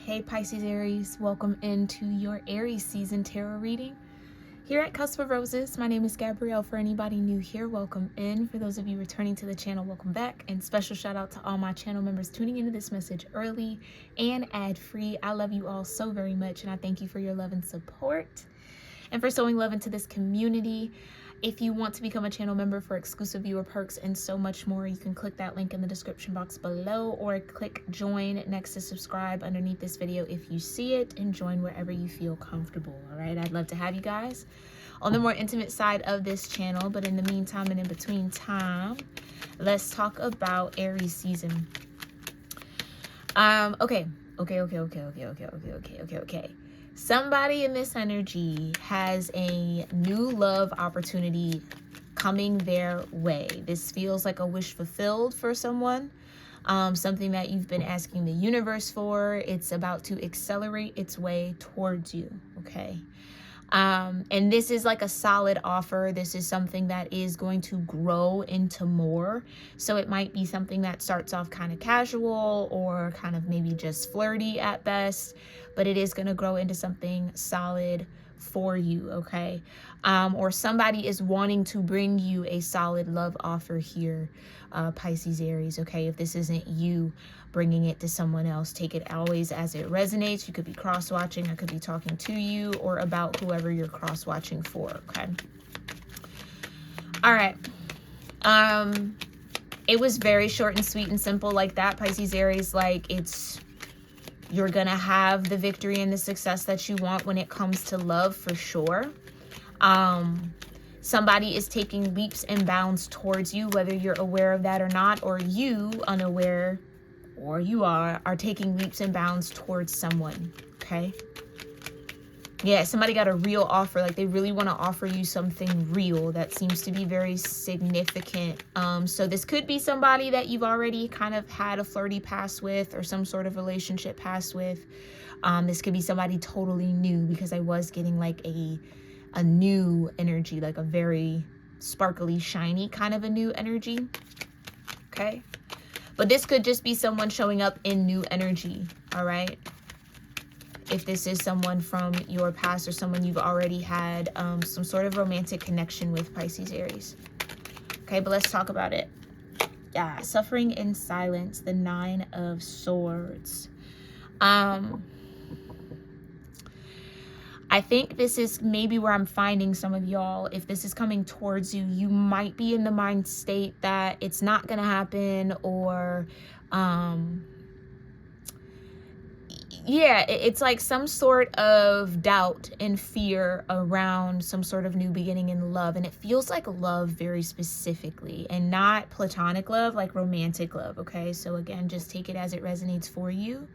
Hey Pisces Aries, welcome into your Aries season tarot reading. Here at Cusp of Roses, my name is Gabrielle. For anybody new here, welcome in. For those of you returning to the channel, welcome back. And special shout out to all my channel members tuning into this message early and ad-free. I love you all so very much and I thank you for your love and support and for showing love into this community. If you want to become a channel member for exclusive viewer perks and so much more, you can click that link in the description box below or click join next to subscribe underneath this video if you see it, and join wherever you feel comfortable. All right, I'd love to have you guys on the more intimate side of this channel. But in the meantime and in between time, let's talk about Aries season. Okay. Somebody in this energy has a new love opportunity coming their way. This feels like a wish fulfilled for someone, something that you've been asking the universe for. It's about to accelerate its way towards you, okay? And this is like a solid offer. This is something that is going to grow into more. So it might be something that starts off kind of casual or kind of maybe just flirty at best, but it is going to grow into something solid for you, okay? Or somebody is wanting to bring you a solid love offer here, Pisces Aries, okay? If this isn't you bringing it to someone else, take it always as it resonates. You could be cross-watching, I could be talking to you or about whoever you're cross-watching for, okay? All right. It was very short and sweet and simple like that, Pisces Aries. Like, you're gonna have the victory and the success that you want when it comes to love, for sure. Somebody is taking leaps and bounds towards you, whether you're aware of that or not, or you, unaware, or you are taking leaps and bounds towards someone, okay? Yeah, somebody got a real offer. Like, they really want to offer you something real that seems to be very significant. So this could be somebody that you've already kind of had a flirty past with or some sort of relationship past with. This could be somebody totally new, because I was getting like a new energy, like a very sparkly, shiny kind of a new energy, okay? But this could just be someone showing up in new energy, all right? If this is someone from your past or someone you've already had some sort of romantic connection with, Pisces Aries. Okay, but let's talk about it. Yeah, suffering in silence, the 9 of Swords. I think this is maybe where I'm finding some of y'all. If this is coming towards you, you might be in the mind state that it's not going to happen, or yeah, it's like some sort of doubt and fear around some sort of new beginning in love. And it feels like love very specifically, and not platonic love, like romantic love, okay? So again, just take it as it resonates for you.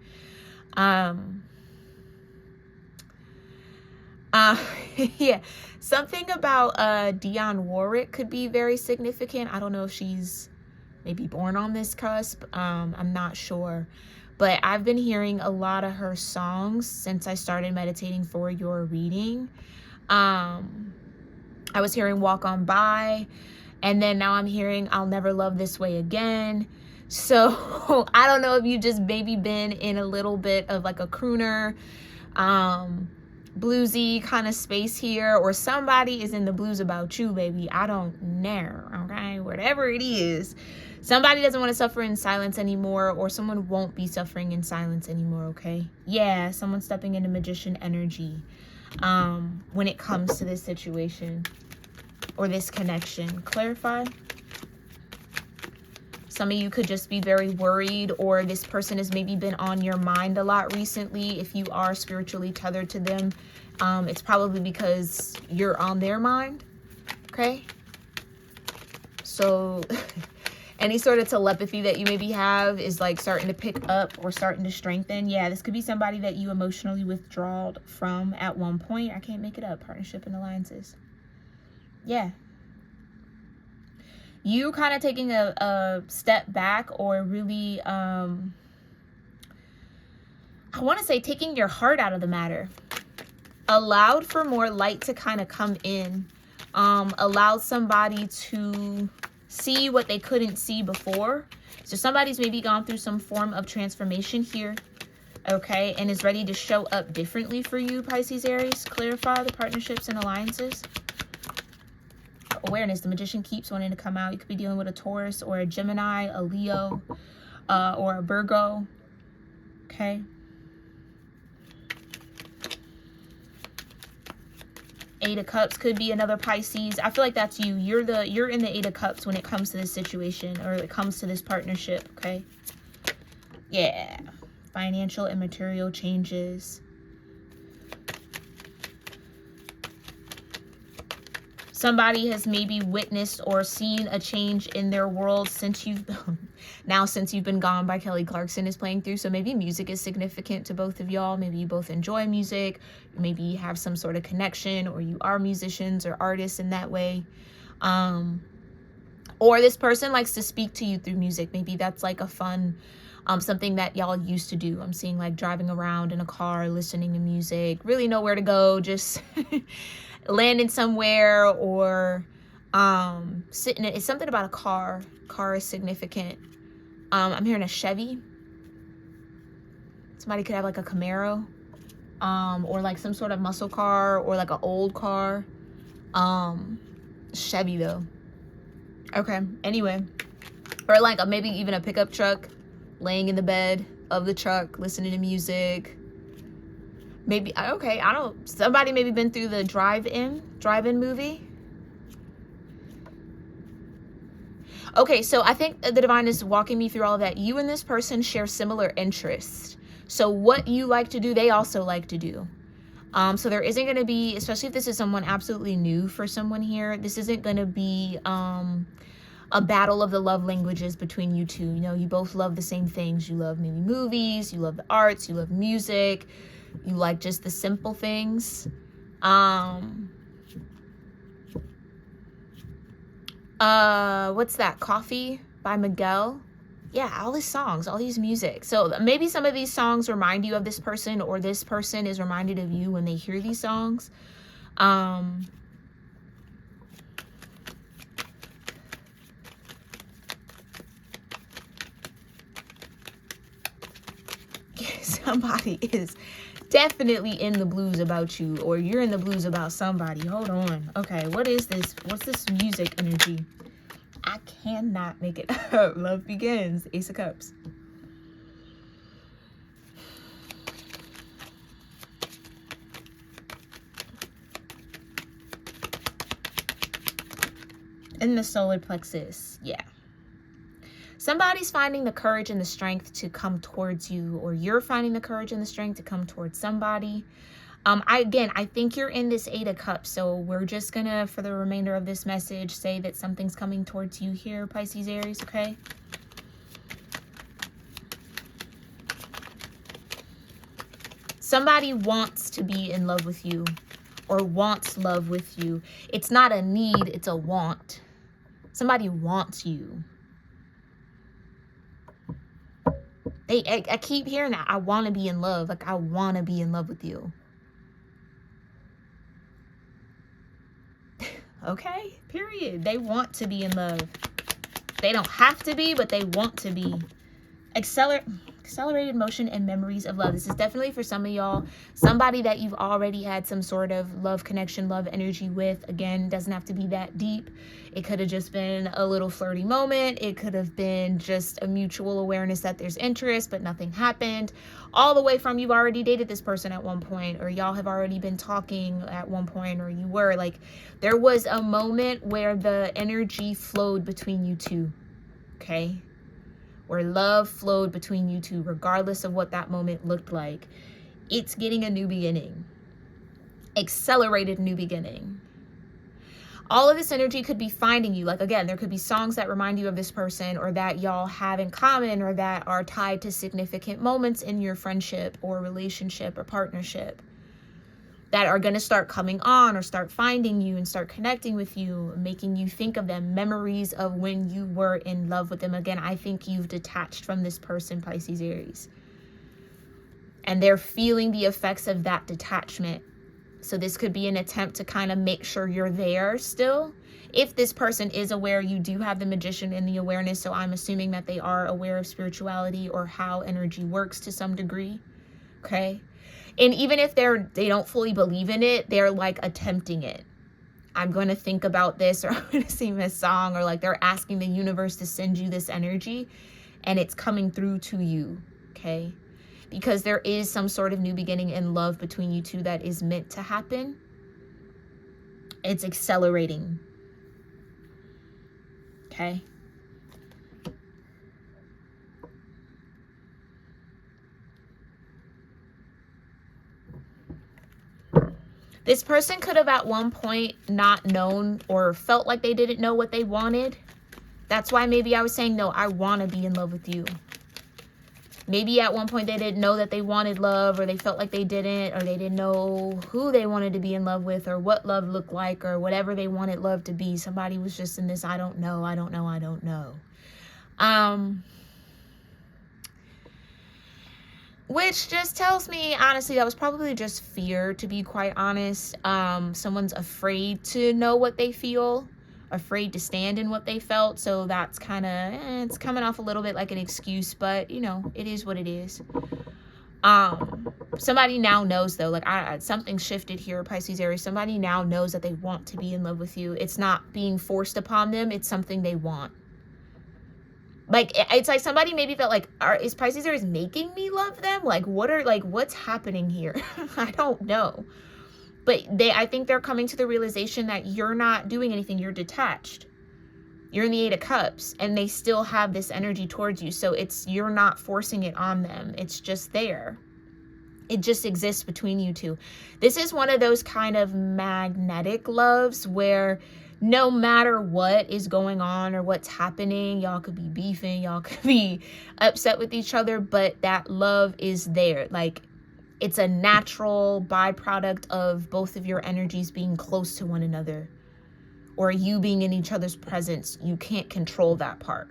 Yeah, something about Dionne Warwick could be very significant. I don't know if she's maybe born on this cusp. I'm not sure. But I've been hearing a lot of her songs since I started meditating for your reading. I was hearing Walk On By, and then now I'm hearing I'll Never Love This Way Again. So I don't know if you just maybe been in a little bit of like a crooner, bluesy kind of space here, or somebody is in the blues about you, baby. I don't know, okay? Whatever it is, somebody doesn't want to suffer in silence anymore, or someone won't be suffering in silence anymore, okay? Yeah, someone's stepping into magician energy when it comes to this situation or this connection. Clarify. Some of you could just be very worried, or this person has maybe been on your mind a lot recently. If you are spiritually tethered to them, it's probably because you're on their mind, okay? So any sort of telepathy that you maybe have is like starting to pick up or starting to strengthen. Yeah, this could be somebody that you emotionally withdrawed from at one point. I can't make it up. Partnership and alliances. Yeah. You kind of taking a step back, or really, I want to say taking your heart out of the matter. Allowed for more light to kind of come in. Allowed somebody to see what they couldn't see before. So somebody's maybe gone through some form of transformation here. okay, and is ready to show up differently for you, Pisces, Aries. Clarify the partnerships and alliances. Awareness, the Magician keeps wanting to come out. You could be dealing with a Taurus or a Gemini, a Leo, or a Virgo, okay. Eight of Cups could be another Pisces. I feel like that's you. You're in the Eight of Cups when it comes to this situation, or it comes to this partnership, okay? Yeah. Financial and material changes. Somebody has maybe witnessed or seen a change in their world since you've since You've Been Gone by Kelly Clarkson is playing through. So maybe music is significant to both of y'all. Maybe you both enjoy music. Maybe you have some sort of connection, or you are musicians or artists in that way. Or this person likes to speak to you through music. Maybe that's like a fun something that y'all used to do. I'm seeing like driving around in a car, listening to music, really know where to go, just landing somewhere, or sitting in, it's something about a car. Car is significant. I'm hearing a Chevy. Somebody could have like a Camaro, or like some sort of muscle car, or like an old car. Chevy though. Okay, anyway. Or like maybe even a pickup truck, laying in the bed of the truck, listening to music. Maybe, okay, I don't, somebody maybe been through the drive-in movie. Okay, so I think the divine is walking me through all of that. You and this person share similar interests. So what you like to do, they also like to do. So there isn't going to be, especially if this is someone absolutely new for someone here, this isn't going to be a battle of the love languages between you two. You know, you both love the same things. You love maybe movies, you love the arts, you love music. You like just the simple things. What's that? Coffee by Miguel. Yeah, all these songs, all these music. So maybe some of these songs remind you of this person, or this person is reminded of you when they hear these songs. Somebody is definitely in the blues about you, or you're in the blues about somebody. Hold on. Okay, what is this? What's this music energy? I cannot make it up. Love begins. Ace of Cups. In the solar plexus. Yeah. Somebody's finding the courage and the strength to come towards you, or you're finding the courage and the strength to come towards somebody. I think you're in this Eight of Cups, so we're just gonna, for the remainder of this message, say that something's coming towards you here, Pisces, Aries, okay? Somebody wants to be in love with you, or wants love with you. It's not a need, it's a want. Somebody wants you. I keep hearing that. I want to be in love. Like, I want to be in love with you. Okay, period. They want to be in love. They don't have to be, but they want to be. Accelerated motion and memories of love. This is definitely for some of y'all. Somebody that you've already had some sort of love connection, love energy with. Again, doesn't have to be that deep. It could have just been a little flirty moment. It could have been just a mutual awareness that there's interest, but nothing happened. All the way from you've already dated this person at one point, or y'all have already been talking at one point, or you were like, there was a moment where the energy flowed between you two, okay? Where love flowed between you two, regardless of what that moment looked like. It's getting a new beginning. Accelerated new beginning. All of this energy could be finding you. Like, again, there could be songs that remind you of this person, or that y'all have in common, or that are tied to significant moments in your friendship or relationship or partnership, that are going to start coming on, or start finding you and start connecting with you, making you think of them, memories of when you were in love with them. Again, I think you've detached from this person, Pisces, Aries, and they're feeling the effects of that detachment. So this could be an attempt to kind of make sure you're there still. If this person is aware, you do have the Magician in the awareness, so I'm assuming that they are aware of spirituality or how energy works to some degree. Okay. And even if they don't fully believe in it, they're like attempting it. I'm going to think about this, or I'm going to sing this song, or like they're asking the universe to send you this energy, and it's coming through to you. Okay. Because there is some sort of new beginning in love between you two that is meant to happen. It's accelerating. Okay. This person could have at one point not known or felt like they didn't know what they wanted. That's why maybe I was saying, no, I want to be in love with you. Maybe at one point they didn't know that they wanted love, or they felt like they didn't, or they didn't know who they wanted to be in love with, or what love looked like, or whatever they wanted love to be. Somebody was just in this, I don't know, I don't know, I don't know. Which just tells me, honestly, that was probably just fear, to be quite honest. Someone's afraid to know what they feel, afraid to stand in what they felt. So that's kind of, it's coming off a little bit like an excuse, but you know, it is what it is. Somebody now knows though, like something shifted here, Pisces, Aries. Somebody now knows that they want to be in love with you. It's not being forced upon them. It's something they want. Like, it's like somebody maybe felt like, is Pisces Aries making me love them? Like, what's happening here? I don't know. But I think they're coming to the realization that you're not doing anything. You're detached. You're in the 8 of Cups, and they still have this energy towards you. So you're not forcing it on them. It's just there. It just exists between you two. This is one of those kind of magnetic loves where no matter what is going on or what's happening, y'all could be beefing, y'all could be upset with each other, but that love is there. Like, it's a natural byproduct of both of your energies being close to one another, or you being in each other's presence. You can't control that part.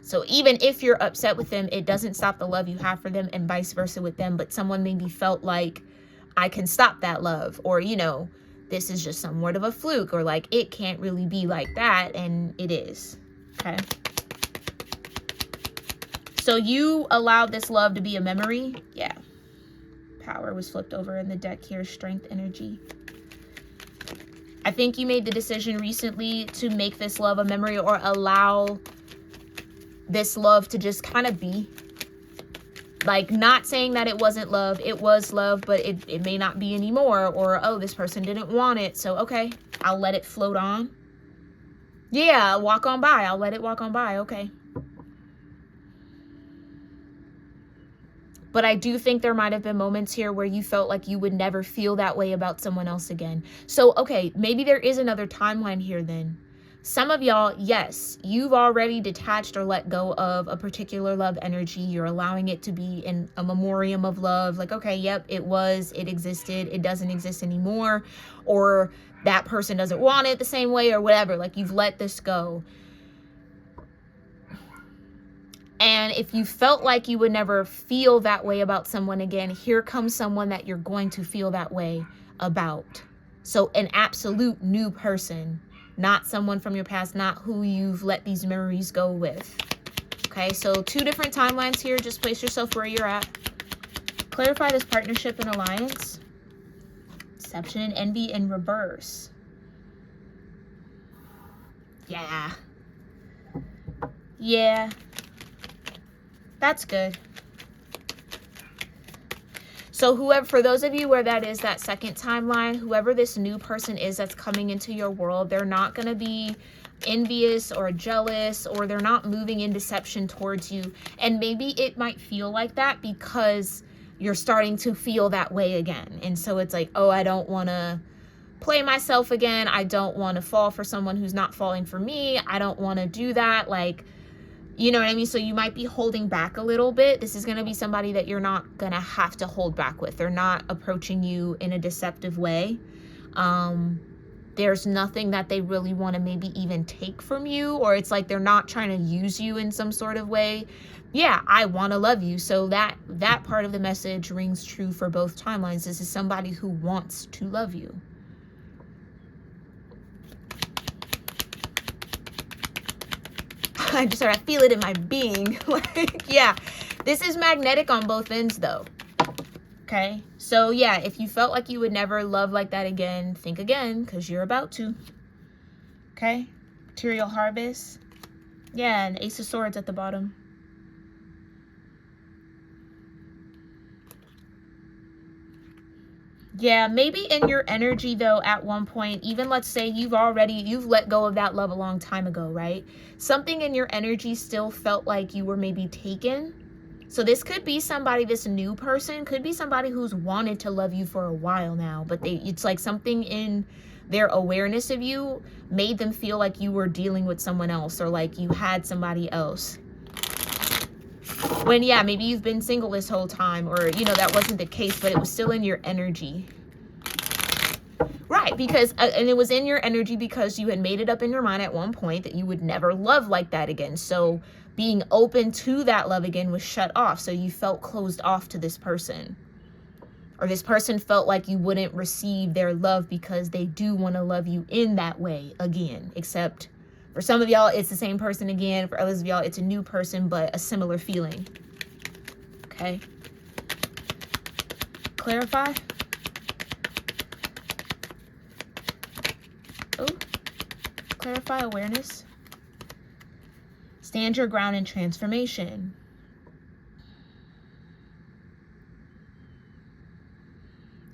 So even if you're upset with them, it doesn't stop the love you have for them, and vice versa with them. But someone maybe felt like, I can stop that love, or, you know, this is just somewhat of a fluke, or like, it can't really be like that, and it is. Okay. So you allowed this love to be a memory? Yeah. Power was flipped over in the deck here. Strength energy. I think you made the decision recently to make this love a memory, or allow this love to just kind of be. Like, not saying that it wasn't love. It was love, but it may not be anymore. Or, oh, this person didn't want it. So, okay, I'll let it float on. Yeah, walk on by. I'll let it walk on by. Okay. But I do think there might have been moments here where you felt like you would never feel that way about someone else again. So, okay, maybe there is another timeline here then. Some of y'all, yes, you've already detached or let go of a particular love energy. You're allowing it to be in a memoriam of love. Like, okay, yep, it existed, it doesn't exist anymore. Or that person doesn't want it the same way, or whatever. Like, you've let this go. And if you felt like you would never feel that way about someone again, here comes someone that you're going to feel that way about. So an absolute new person. Not someone from your past, not who you've let these memories go with. Okay, so 2 different timelines here. Just place yourself where you're at. Clarify this partnership and alliance. Deception and envy in reverse. Yeah. Yeah. That's good. So whoever, for those of you where that is that second timeline, whoever this new person is that's coming into your world, they're not going to be envious or jealous, or they're not moving in deception towards you. And maybe it might feel like that because you're starting to feel that way again. And so it's like, oh, I don't want to play myself again. I don't want to fall for someone who's not falling for me. I don't want to do that. Like, you know what I mean? So you might be holding back a little bit. This is going to be somebody that you're not going to have to hold back with. They're not approaching you in a deceptive way. There's nothing that they really want to maybe even take from you, or it's like they're not trying to use you in some sort of way. Yeah, I want to love you. So that part of the message rings true for both timelines. This is somebody who wants to love you. I feel it in my being. Like, yeah, this is magnetic on both ends though. Okay, so yeah, if you felt like you would never love like that again, think again, because you're about to. Okay, material harvest. Yeah, and Ace of Swords at the bottom. Yeah, maybe in your energy though, at one point, even let's say you've let go of that love a long time ago, right? Something in your energy still felt like you were maybe taken. So this could be somebody, this new person, could be somebody who's wanted to love you for a while now, but it's like something in their awareness of you made them feel like you were dealing with someone else, or like you had somebody else. When, yeah, maybe you've been single this whole time, or, you know, that wasn't the case, but it was still in your energy. Right, because, and it was in your energy because you had made it up in your mind at one point that you would never love like that again. So being open to that love again was shut off. So you felt closed off to this person. Or this person felt like you wouldn't receive their love because they do want to love you in that way again. Except for some of y'all, it's the same person again. For others of y'all, it's a new person, but a similar feeling. Okay. Clarify. Oh, clarify awareness. Stand your ground in transformation.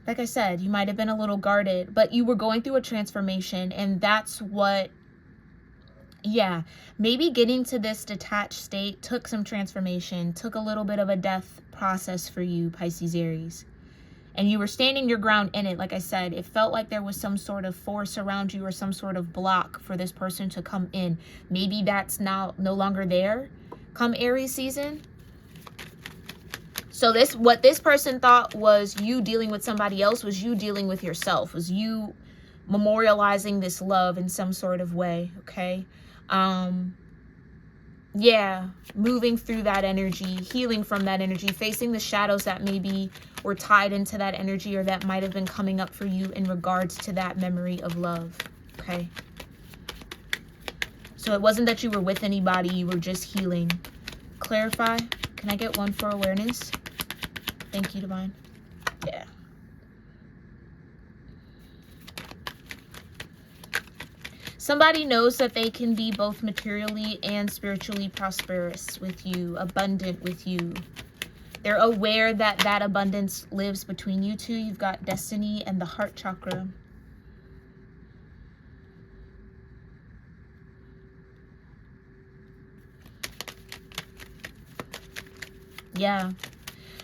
Like I said, you might have been a little guarded, but you were going through a transformation, and that's what, yeah, maybe getting to this detached state took some transformation, took a little bit of a death process for you, Pisces, Aries. And you were standing your ground in it. Like I said, it felt like there was some sort of force around you or some sort of block for this person to come in. Maybe that's now no longer there come Aries season. So what this person thought was you dealing with somebody else was you dealing with yourself, was you memorializing this love in some sort of way, okay? Yeah, moving through that energy, healing from that energy, facing the shadows that maybe were tied into that energy or that might have been coming up for you in regards to that memory of love, okay? So it wasn't that you were with anybody, you were just healing. Clarify. Can I get one for awareness? Thank you, Divine. Yeah. Somebody knows that they can be both materially and spiritually prosperous with you, abundant with you. They're aware that that abundance lives between you two. You've got destiny and the heart chakra. Yeah.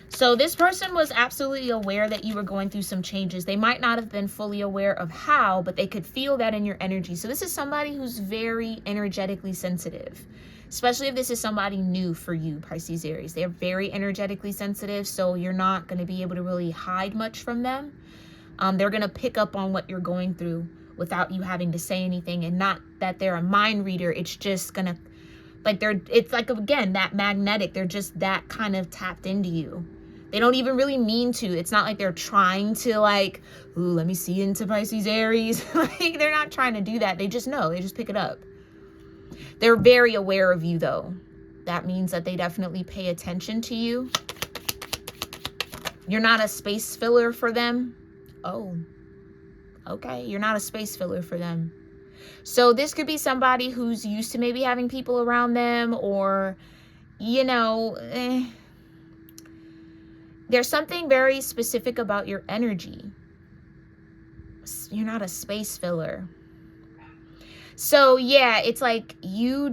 So this person was absolutely aware that you were going through some changes. They might not have been fully aware of how, but they could feel that in your energy. So this is somebody who's very energetically sensitive, especially if this is somebody new for you, Pisces, Aries. They're very energetically sensitive, so you're not going to be able to really hide much from them. They're going to pick up on what you're going through without you having to say anything, and not that they're a mind reader. It's just going to, like, it's like, again, that magnetic. They're just that kind of tapped into you. They don't even really mean to. It's not like they're trying to, like, ooh, let me see into Pisces, Aries. Like, they're not trying to do that. They just know. They just pick it up. They're very aware of you, though. That means that they definitely pay attention to you. You're not a space filler for them. Oh, okay. You're not a space filler for them. So this could be somebody who's used to maybe having people around them, or, you know, there's something very specific about your energy. You're not a space filler. So yeah, it's like let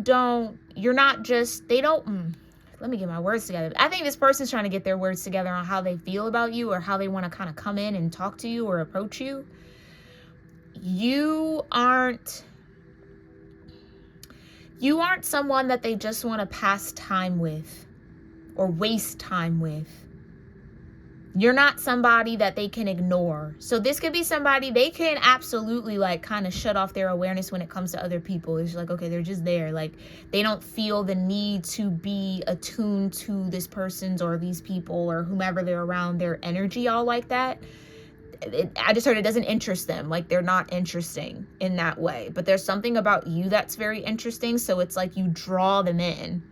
me get my words together. I think this person's trying to get their words together on how they feel about you, or how they want to kind of come in and talk to you or approach you. You aren't someone that they just want to pass time with or waste time with. You're not somebody that they can ignore. So this could be somebody they can absolutely, like, kind of shut off their awareness when it comes to other people. It's like, okay, they're just there. Like, they don't feel the need to be attuned to this person's or these people or whomever they're around, their energy all like that. I just heard it doesn't interest them. Like, they're not interesting in that way. But there's something about you that's very interesting. So it's like you draw them in.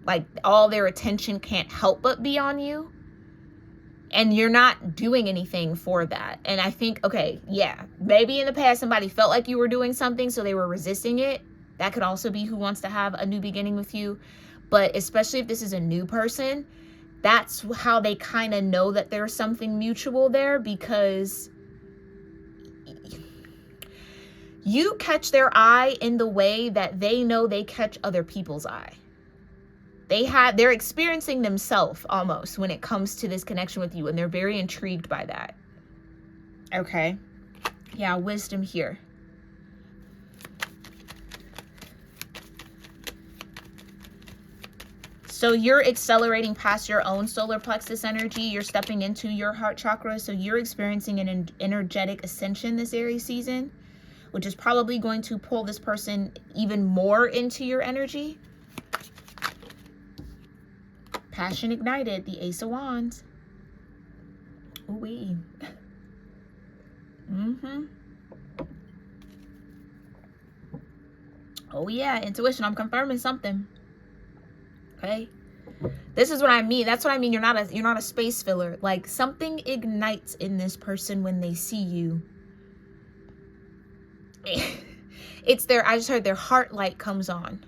Like, all their attention can't help but be on you. And you're not doing anything for that. And I think, okay, yeah, maybe in the past somebody felt like you were doing something, so they were resisting it. That could also be who wants to have a new beginning with you. But especially if this is a new person, that's how they kind of know that there's something mutual there, because you catch their eye in the way that they know they catch other people's eye. They're experiencing themselves almost when it comes to this connection with you, and they're very intrigued by that. Okay. Yeah, wisdom here. So you're accelerating past your own solar plexus energy. You're stepping into your heart chakra. So you're experiencing an energetic ascension this Aries season, which is probably going to pull this person even more into your energy. Passion ignited, the Ace of Wands. Ooh-wee. Oh yeah, intuition. I'm confirming something. Okay. This is what I mean. That's what I mean. You're not a space filler. Like, something ignites in this person when they see you. It's I just heard their heart light comes on.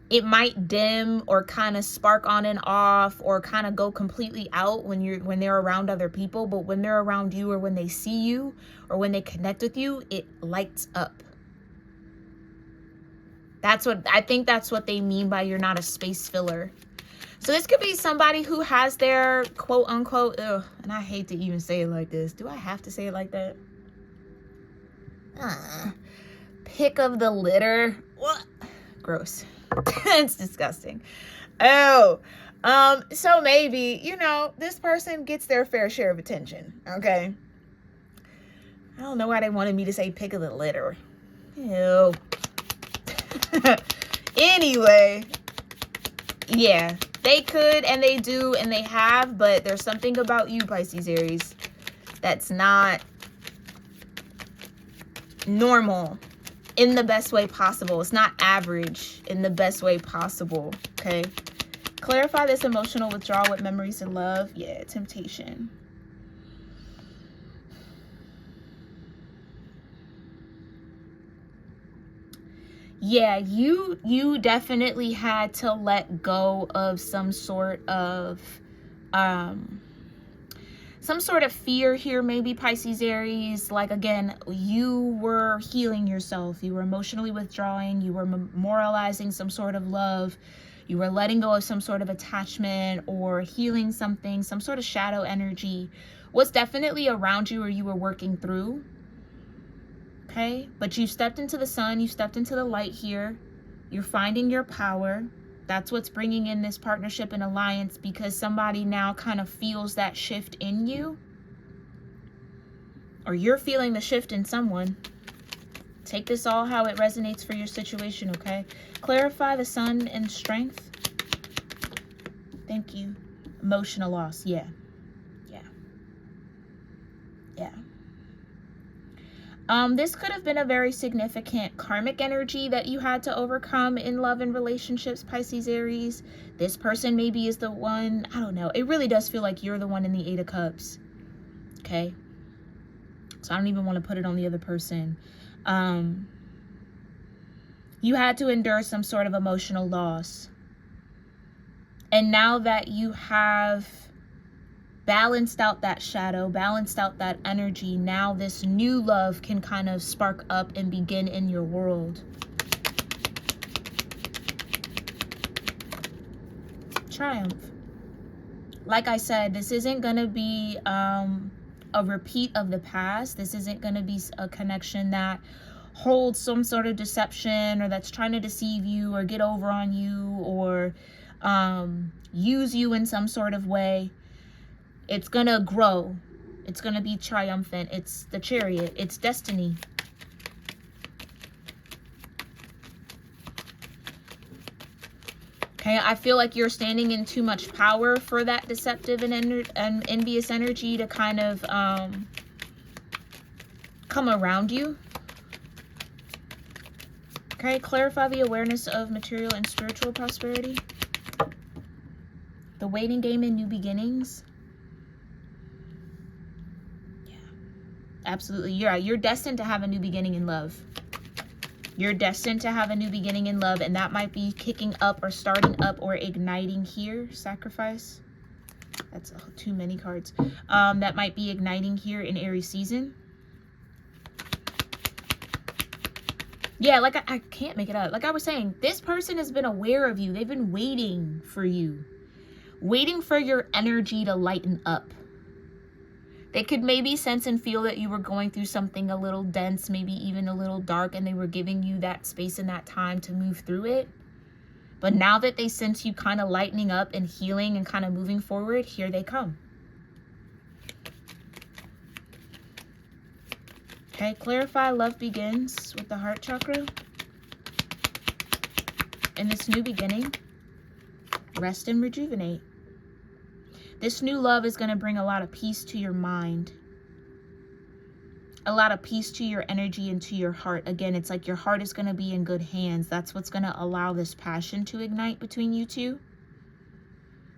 It might dim or kind of spark on and off, or kind of go completely out when they're around other people, but when they're around you, or when they see you, or when they connect with you, it lights up. I think that's what they mean by you're not a space filler. So this could be somebody who has their quote unquote, and I hate to even say it like this. Do I have to say it like that? Pick of the litter. What? Gross. It's disgusting. So maybe, this person gets their fair share of attention. Okay. I don't know why they wanted me to say pick of the litter. Ew. Anyway, yeah, they could, and they do, and they have, but there's something about you, Pisces, Aries, that's not normal in the best way possible. It's not average in the best way possible. Okay. Clarify this emotional withdrawal with memories and love. Yeah, temptation. Yeah, you definitely had to let go of some sort of fear here, maybe, Pisces, Aries. Like, again, you were healing yourself. You were emotionally withdrawing. You were memorializing some sort of love. You were letting go of some sort of attachment, or healing something. Some sort of shadow energy was definitely around you, or you were working through. Okay, but you stepped into the sun, you stepped into the light here. You're finding your power. That's what's bringing in this partnership and alliance, because somebody now kind of feels that shift in you, or you're feeling the shift in someone. Take this all how it resonates for your situation, okay? Clarify the sun and strength. Thank you. Emotional loss. Yeah. This could have been a very significant karmic energy that you had to overcome in love and relationships, Pisces, Aries. This person maybe is the one. I don't know. It really does feel like you're the one in the Eight of Cups. Okay. So I don't even want to put it on the other person. You had to endure some sort of emotional loss. And now that you have balanced out that shadow, balanced out that energy, now this new love can kind of spark up and begin in your world. Triumph. Like I said, this isn't going to be a repeat of the past. This isn't going to be a connection that holds some sort of deception, or that's trying to deceive you or get over on you, or use you in some sort of way. It's going to grow. It's going to be triumphant. It's the Chariot. It's destiny. Okay, I feel like you're standing in too much power for that deceptive and envious energy to kind of come around you. Okay, clarify the awareness of material and spiritual prosperity. The waiting game and new beginnings. Yeah, absolutely. You're destined to have a new beginning in love. You're destined to have a new beginning in love, and that might be kicking up or starting up or igniting here. Sacrifice. That's too many cards. That might be igniting here in Aries season. Yeah, like I can't make it up. Like I was saying, this person has been aware of you. They've been waiting for you. Waiting for your energy to lighten up. They could maybe sense and feel that you were going through something a little dense, maybe even a little dark, and they were giving you that space and that time to move through it. But now that they sense you kind of lightening up and healing and kind of moving forward, here they come. Okay, clarify love begins with the heart chakra. And this new beginning, rest and rejuvenate. This new love is going to bring a lot of peace to your mind. A lot of peace to your energy and to your heart. Again, it's like your heart is going to be in good hands. That's what's going to allow this passion to ignite between you two.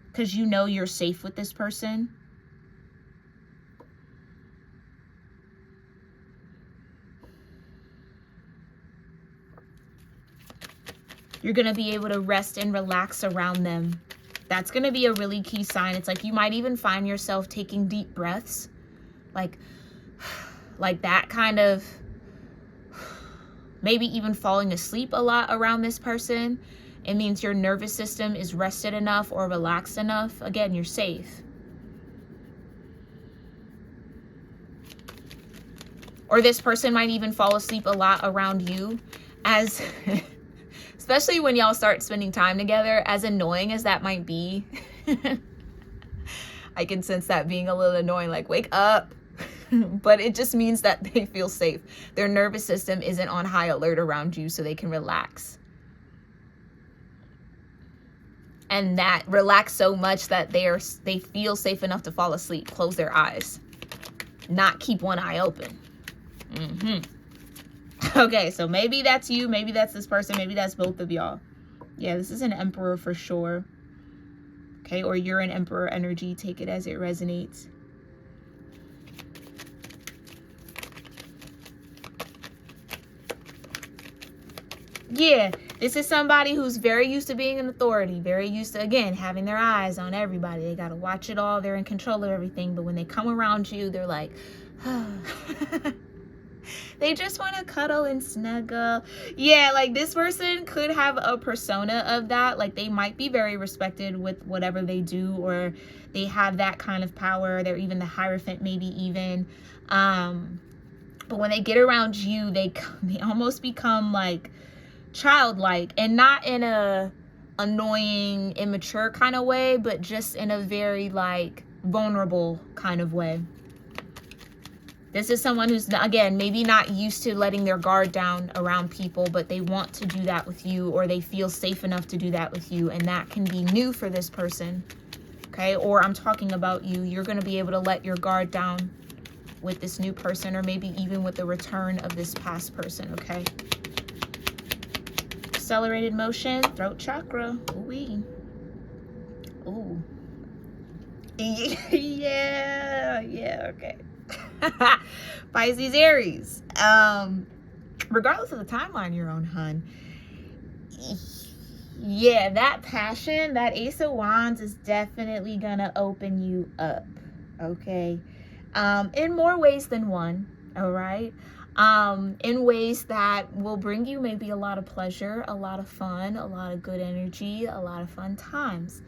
Because you know you're safe with this person. You're going to be able to rest and relax around them. That's going to be a really key sign. It's like you might even find yourself taking deep breaths. Like that kind of, maybe even falling asleep a lot around this person. It means your nervous system is rested enough or relaxed enough. Again, you're safe. Or this person might even fall asleep a lot around you, as especially when y'all start spending time together, as annoying as that might be. I can sense that being a little annoying, like wake up. But it just means that they feel safe. Their nervous system isn't on high alert around you, so they can relax. And that relax so much that they feel safe enough to fall asleep, close their eyes, not keep one eye open. Okay, so maybe that's you, maybe that's this person, maybe that's both of y'all. Yeah, this is an Emperor for sure. Okay, or you're an Emperor energy. Take it as it resonates. Yeah, this is somebody who's very used to being an authority, very used to, again, having their eyes on everybody. They got to watch it all. They're in control of everything. But when they come around you, they're like, oh. They just want to cuddle and snuggle. Yeah, like this person could have a persona of that. Like they might be very respected with whatever they do, or they have that kind of power. They're even the Hierophant, maybe even. But when they get around you, they almost become like childlike, and not in a annoying, immature kind of way, but just in a very like vulnerable kind of way. This is someone who's, again, maybe not used to letting their guard down around people, but they want to do that with you, or they feel safe enough to do that with you, and that can be new for this person. Okay, or I'm talking about you. You're going to be able to let your guard down with this new person, or maybe even with the return of this past person. Okay. Accelerated motion, throat chakra. Ooh-wee. Ooh. Yeah, okay. Pisces, Aries. Regardless of the timeline you're on, hun. Yeah, that passion, that Ace of Wands is definitely gonna open you up. Okay. In more ways than one. All right. In ways that will bring you maybe a lot of pleasure, a lot of fun, a lot of good energy, a lot of fun times.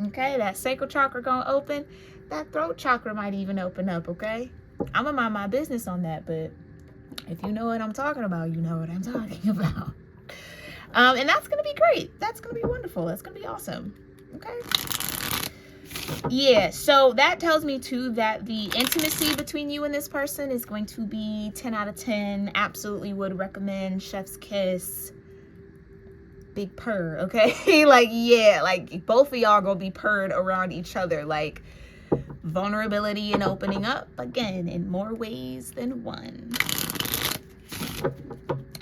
Okay, that sacral chakra gonna open. That throat chakra might even open up, okay? I'm gonna mind my business on that, but if you know what I'm talking about, you know what I'm talking about. And that's gonna be great. That's gonna be wonderful. That's gonna be awesome. Okay. Yeah, so that tells me too that the intimacy between you and this person is going to be 10 out of 10. Absolutely would recommend. Chef's kiss. Big purr, okay? Like, yeah, like both of y'all gonna be purred around each other. Like, vulnerability and opening up, again, in more ways than one.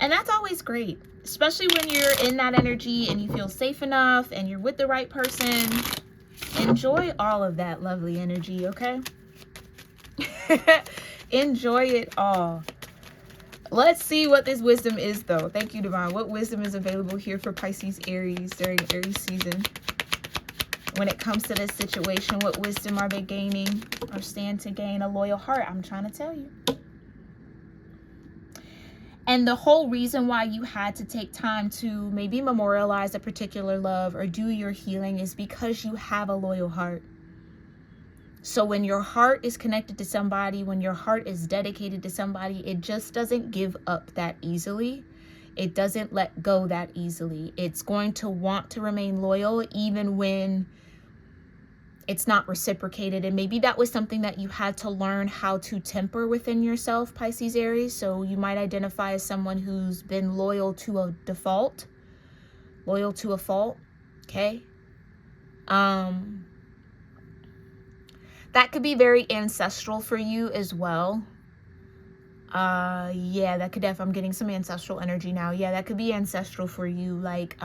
And that's always great, especially when you're in that energy and you feel safe enough and you're with the right person. Enjoy all of that lovely energy, okay? Enjoy it all. Let's see what this wisdom is, though. Thank you, Divine. What wisdom is available here for Pisces, Aries during Aries season? When it comes to this situation, what wisdom are they gaining or stand to gain? A loyal heart, I'm trying to tell you. And the whole reason why you had to take time to maybe memorialize a particular love or do your healing is because you have a loyal heart. So when your heart is connected to somebody, when your heart is dedicated to somebody, it just doesn't give up that easily. It doesn't let go that easily. It's going to want to remain loyal even when it's not reciprocated. And maybe that was something that you had to learn how to temper within yourself, Pisces, Aries. So you might identify as someone who's been loyal to a default, loyal to a fault, okay? That could be very ancestral for you as well. Yeah, that could I'm getting some ancestral energy now. Yeah, that could be ancestral for you. Like,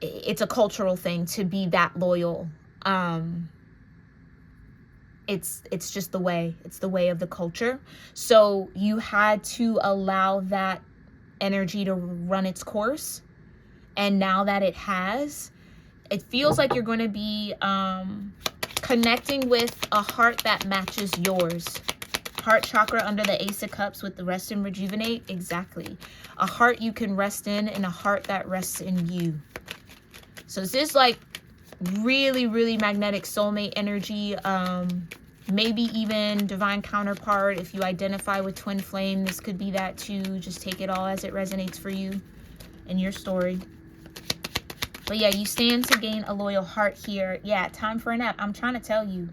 it's a cultural thing to be that loyal. It's just the way. It's the way of the culture. So you had to allow that energy to run its course. And now that it has, it feels like you're going to be connecting with a heart that matches yours. Heart chakra under the Ace of Cups with the rest and rejuvenate. Exactly. A heart you can rest in and a heart that rests in you. So this is like really, really magnetic soulmate energy. Maybe even divine counterpart. If you identify with twin flame, this could be that too. Just take it all as it resonates for you in your story. But yeah, you stand to gain a loyal heart here. Yeah, time for a nap. I'm trying to tell you.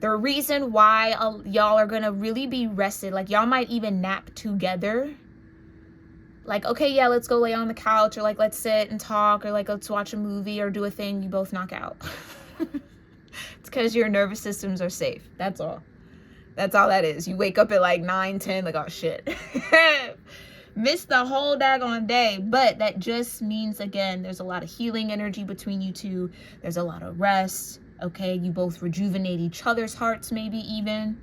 The reason why y'all are going to really be rested, like y'all might even nap together. Like, okay, yeah, let's go lay on the couch, or like, let's sit and talk, or like, let's watch a movie or do a thing. You both knock out. It's because your nervous systems are safe. That's all. That's all that is. You wake up at like 9, 10, like, oh shit. Missed the whole daggone day. But that just means, again, there's a lot of healing energy between you two. There's a lot of rest. Okay, you both rejuvenate each other's hearts, maybe even.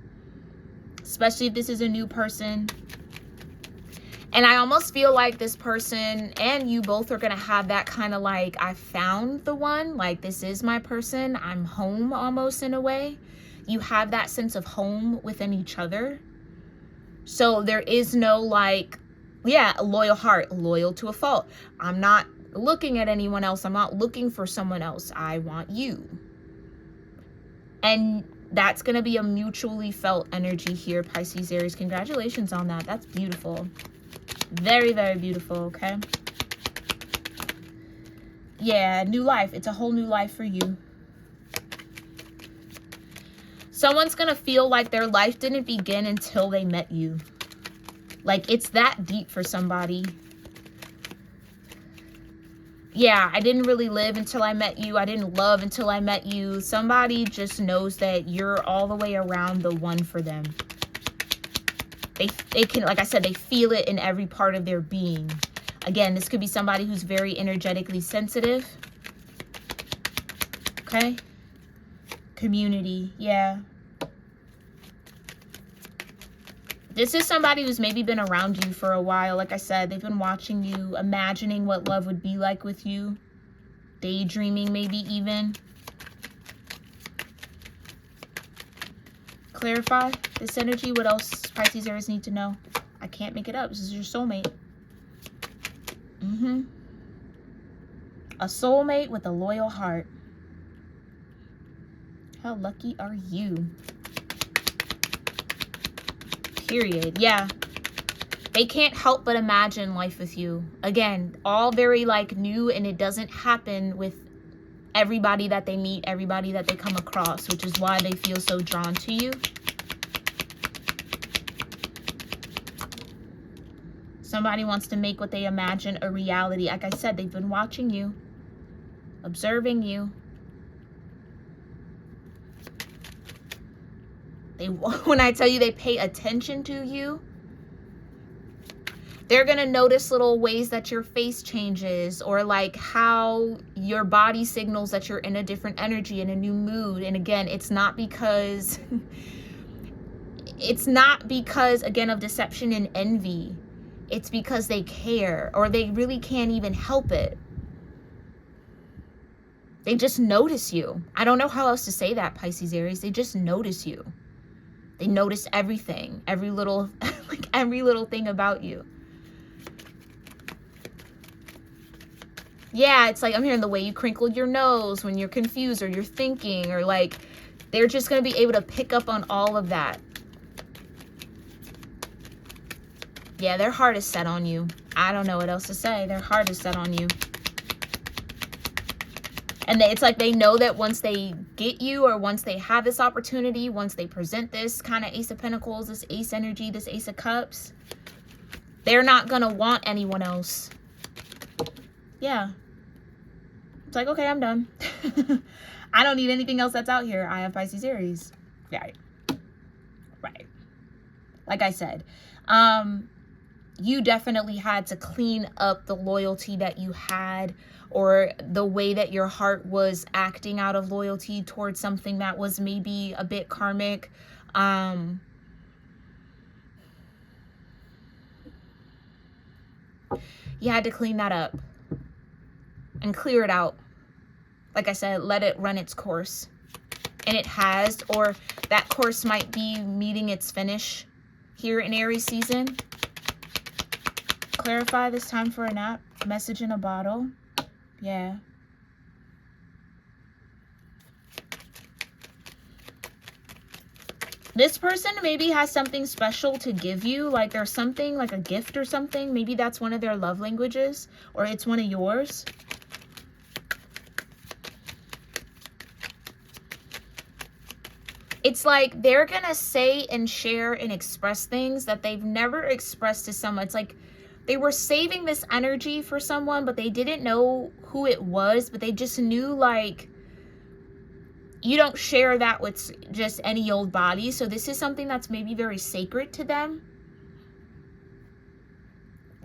Especially if this is a new person. And I almost feel like this person and you both are going to have that kind of like, I found the one. Like, this is my person. I'm home almost in a way. You have that sense of home within each other. So there is no like, yeah, a loyal heart, loyal to a fault. I'm not looking at anyone else. I'm not looking for someone else. I want you. And that's going to be a mutually felt energy here, Pisces, Aries. Congratulations on that. That's beautiful. Very, very beautiful, okay? Yeah, new life. It's a whole new life for you. Someone's going to feel like their life didn't begin until they met you. Like, it's that deep for somebody. Yeah, I didn't really live until I met you. I didn't love until I met you. Somebody just knows that you're all the way around the one for them. They can, like I said, they feel it in every part of their being. Again, this could be somebody who's very energetically sensitive. Okay? Community, yeah. This is somebody who's maybe been around you for a while. Like I said, they've been watching you, imagining what love would be like with you. Daydreaming, maybe even. Clarify this energy. What else Pisces, Aries need to know? I can't make it up. This is your soulmate. A soulmate with a loyal heart. How lucky are you? Period. Yeah. They can't help but imagine life with you. Again, all very like new, and it doesn't happen with everybody that they meet, everybody that they come across, which is why they feel so drawn to you. Somebody wants to make what they imagine a reality. Like I said, they've been watching you, observing you. When I tell you they pay attention to you, They're going to notice little ways that your face changes, or like how your body signals that you're in a different energy, in a new mood. And again, it's not because again, of deception and envy. It's because they care, or they really can't even help it. They just notice you. I don't know how else to say that, Pisces, Aries. They just notice you. They notice everything, every little, like every little thing about you. Yeah, it's like I'm hearing the way you crinkled your nose when you're confused or you're thinking, or like they're just going to be able to pick up on all of that. Yeah, their heart is set on you. I don't know what else to say. Their heart is set on you. And it's like they know that once they get you, or once they have this opportunity, once they present this kind of Ace of Pentacles, this Ace energy, this Ace of Cups, they're not going to want anyone else. Yeah. It's like, okay, I'm done. I don't need anything else that's out here. I have Pisces, Aries. Right. Right. Like I said, you definitely had to clean up the loyalty that you had, or the way that your heart was acting out of loyalty towards something that was maybe a bit karmic. You had to clean that up and clear it out. Like I said, let it run its course. And it has, or that course might be meeting its finish here in Aries season. Clarify this time for a nap. Message in a bottle. Yeah. This person maybe has something special to give you. Like there's something, like a gift or something. Maybe that's one of their love languages, or it's one of yours. It's like they're going to say and share and express things that they've never expressed to someone. It's like they were saving this energy for someone, but they didn't know who it was, but they just knew, like, you don't share that with just any old body. So this is something that's maybe very sacred to them.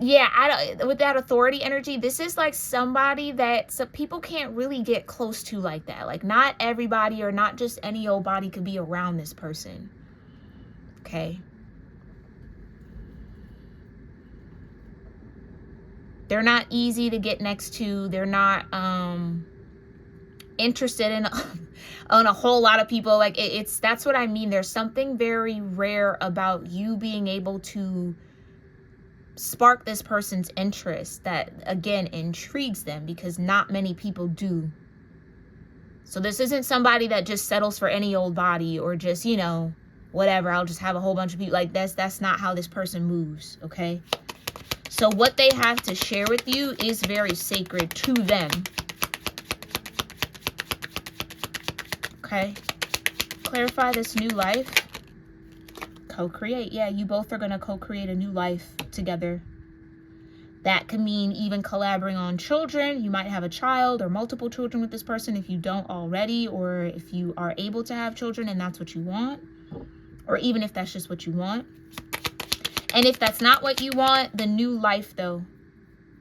Yeah, with that authority energy, this is like somebody that people can't really get close to like that. Like not everybody, or not just any old body, could be around this person. Okay. They're not easy to get next to. They're not interested in on a whole lot of people. Like that's what I mean. There's something very rare about you being able to spark this person's interest that, again, intrigues them, because not many people do. So this isn't somebody that just settles for any old body, or just, you know, whatever, I'll just have a whole bunch of people. Like that's not how this person moves. Okay. So what they have to share with you is very sacred to them. Okay. Clarify this new life. Co-create. Yeah, you both are going to co-create a new life together. That can mean even collaborating on children. You might have a child or multiple children with this person if you don't already, or if you are able to have children and that's what you want, or even if that's just what you want. And if that's not what you want, the new life though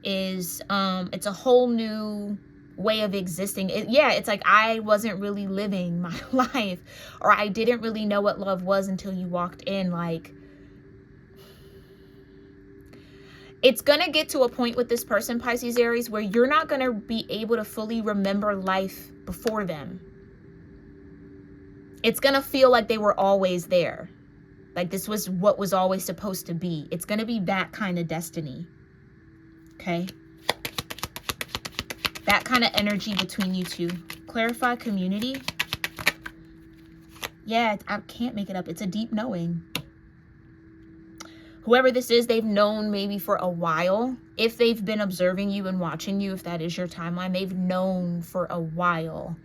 is it's a whole new way of existing. It's like I wasn't really living my life, or I didn't really know what love was until you walked in. Like it's gonna get to a point with this person, Pisces, Aries, where you're not gonna be able to fully remember life before them. It's gonna feel like they were always there, like this was what was always supposed to be. It's gonna be that kind of destiny. Okay. That kind of energy between you two. Clarify community. Yeah, I can't make it up. It's a deep knowing. Whoever this is, they've known maybe for a while. If they've been observing you and watching you, if that is your timeline, they've known for a while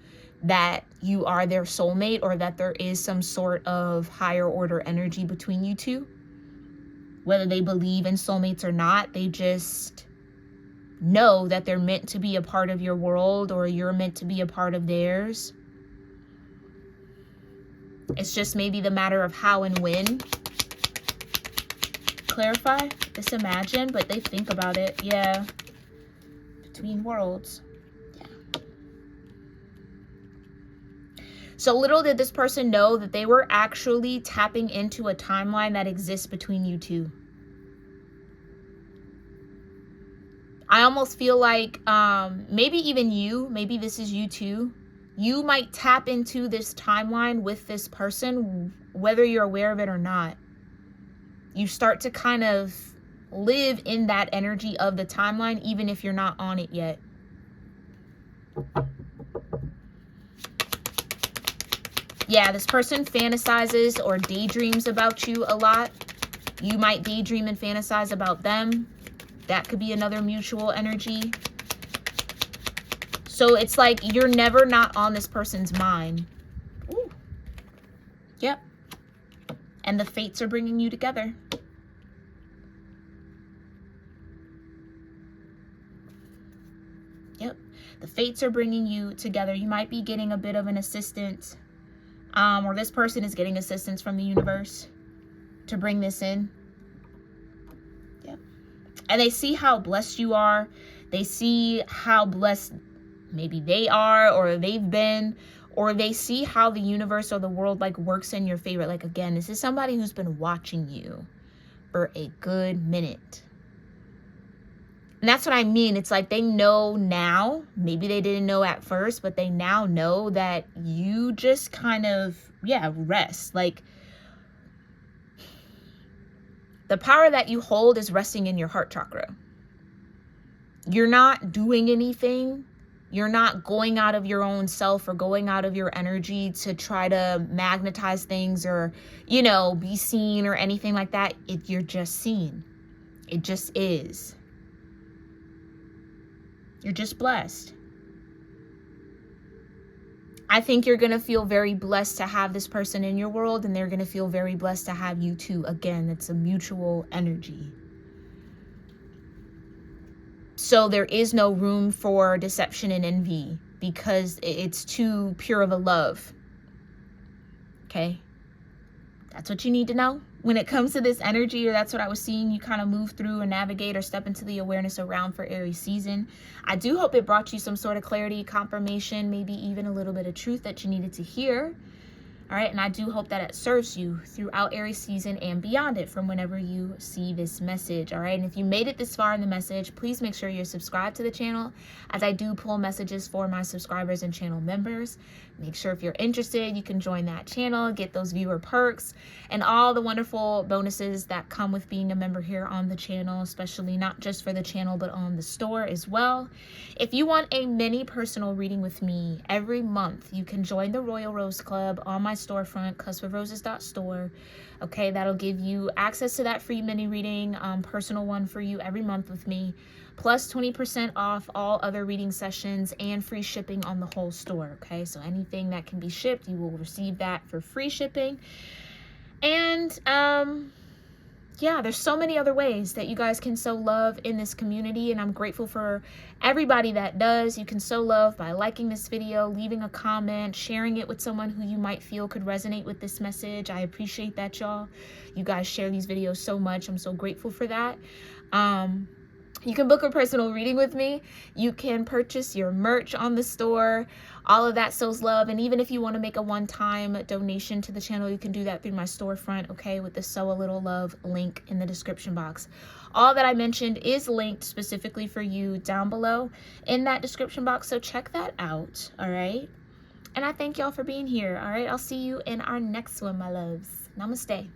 that you are their soulmate, or that there is some sort of higher order energy between you two. Whether they believe in soulmates or not, they just know that they're meant to be a part of your world, or you're meant to be a part of theirs. It's just maybe the matter of how and when. clarify. It's imagine, but they think about it. Yeah. Between worlds. Yeah. So little did this person know that they were actually tapping into a timeline that exists between you two. I almost feel like maybe even you, maybe this is you too. You might tap into this timeline with this person, whether you're aware of it or not. You start to kind of live in that energy of the timeline, even if you're not on it yet. Yeah, this person fantasizes or daydreams about you a lot. You might daydream and fantasize about them. That could be another mutual energy. So it's like you're never not on this person's mind. Ooh. Yep. And the fates are bringing you together. Yep. The fates are bringing you together. You might be getting a bit of an assistance. Or this person is getting assistance from the universe to bring this in. Yep. And they see how blessed you are. They see how blessed maybe they are or they've been. Or they see how the universe or the world like works in your favor. Like, again, this is somebody who's been watching you for a good minute. And that's what I mean. It's like they know now, maybe they didn't know at first, but they now know that you just kind of, yeah, rest. Like the power that you hold is resting in your heart chakra. You're not doing anything. You're not going out of your own self or going out of your energy to try to magnetize things or, you know, be seen or anything like that. You're just seen. It just is. You're just blessed. I think you're going to feel very blessed to have this person in your world, and they're going to feel very blessed to have you too. Again, it's a mutual energy. So there is no room for deception and envy because it's too pure of a love. Okay? That's what you need to know. When it comes to this energy, or that's what I was seeing you kind of move through and navigate or step into the awareness around for Aries season. I do hope it brought you some sort of clarity, confirmation, maybe even a little bit of truth that you needed to hear. All right, and I do hope that it serves you throughout Aries season and beyond it from whenever you see this message. All right, and if you made it this far in the message, please make sure you're subscribed to the channel, as I do pull messages for my subscribers and channel members. Make sure if you're interested, you can join that channel, get those viewer perks and all the wonderful bonuses that come with being a member here on the channel, especially not just for the channel, but on the store as well. If you want a mini personal reading with me every month, you can join the Royal Rose Club on my storefront, cuspofroses.store. Okay, that'll give you access to that free mini reading, personal one for you every month with me, plus 20% off all other reading sessions and free shipping on the whole store. Okay, so anything that can be shipped, you will receive that for free shipping. And yeah, there's so many other ways that you guys can sow love in this community, and I'm grateful for everybody that does. You can sow love by liking this video, leaving a comment, sharing it with someone who you might feel could resonate with this message. I appreciate that, y'all. You guys share these videos so much. I'm so grateful for that. You can book a personal reading with me. You can purchase your merch on the store. All of that sows love. And even if you want to make a one-time donation to the channel, you can do that through my storefront, okay, with the Sow a Little Love link in the description box. All that I mentioned is linked specifically for you down below in that description box, so check that out, all right? And I thank y'all for being here, all right? I'll see you in our next one, my loves. Namaste.